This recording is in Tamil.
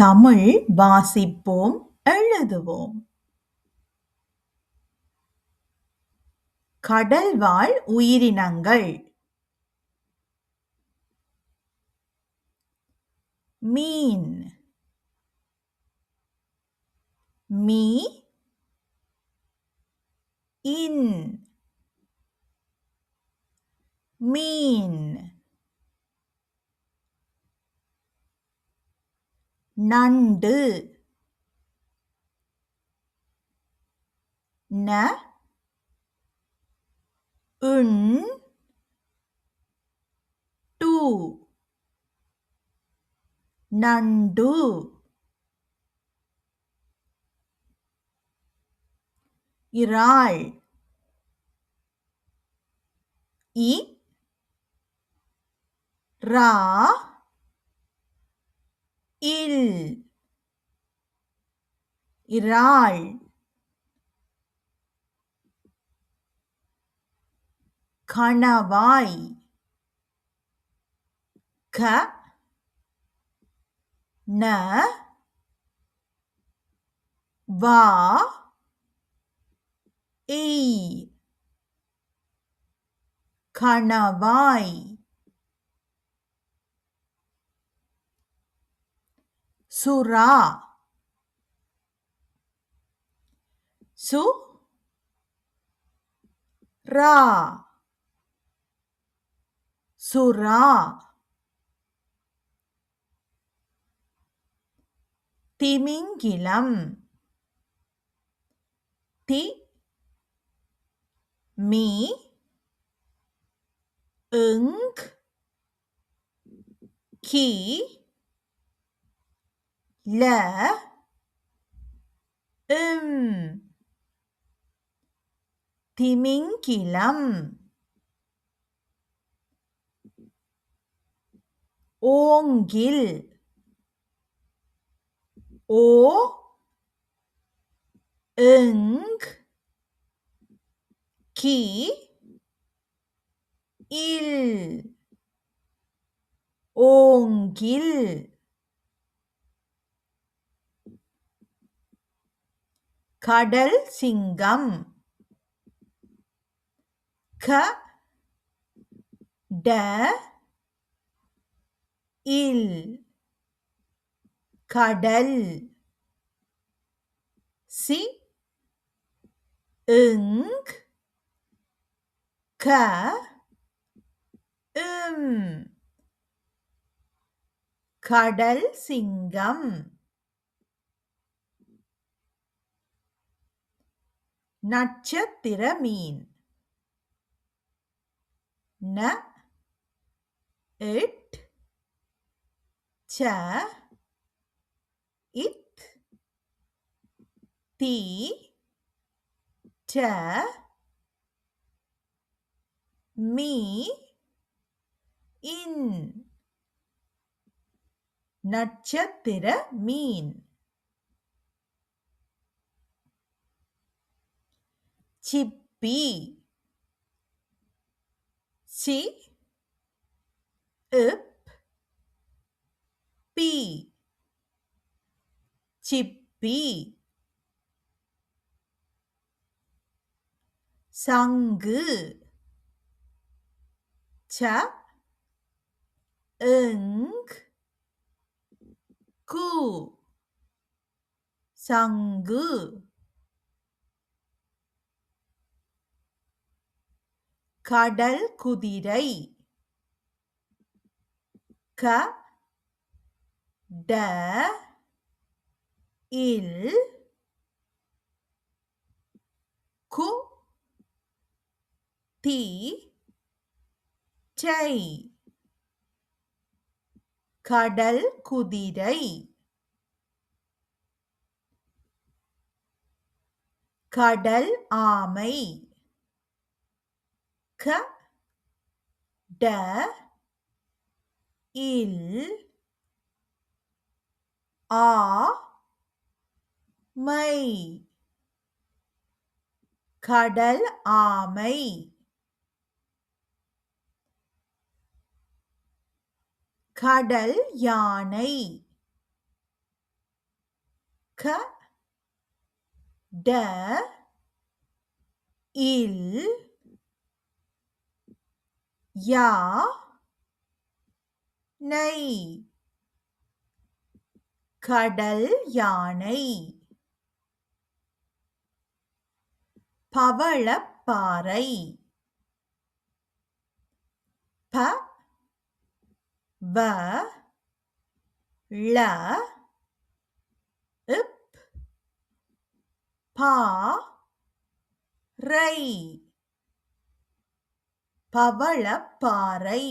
தமிழ் வாசிப்போம், எழுதுவோம். கடல்வாழ் உயிரினங்கள். மீன். மீ இன் மீன். நண்டு. ந உன் டு நண்டு. இறால். இ ரா இல் இறால். கணவாய். க ந வா இ கணவாய். சுறா. சு ரா சுறா. திமிங்கிலம். தி மீ இங் கி ல இம் திமிங்கிலம். ஓங்கில். ஓ இங் கி இல் ஓங்கில். கடல் சிங்கம். க ட இல் கடல். சி இங் க இம் கடல் சிங்கம். நட்சத்திர மீன். ந இட் ச இத் தி ச மீ இன் நட்சத்திர மீன். சிப்பி. சி இப் பி சிப்பி. சங்கு. ச இங் கு சங்கு. கடல் குதிரை. க ட இல் கு தி சை கடல் குதிரை. கடல் ஆமை. க ட இல் ஆ மை கடல் ஆமை. கடல் யானை. க ட இல் யா நை கடல் யானை பவளப்பாறை ப வ ள இப் பா ரை பவளப்பாறை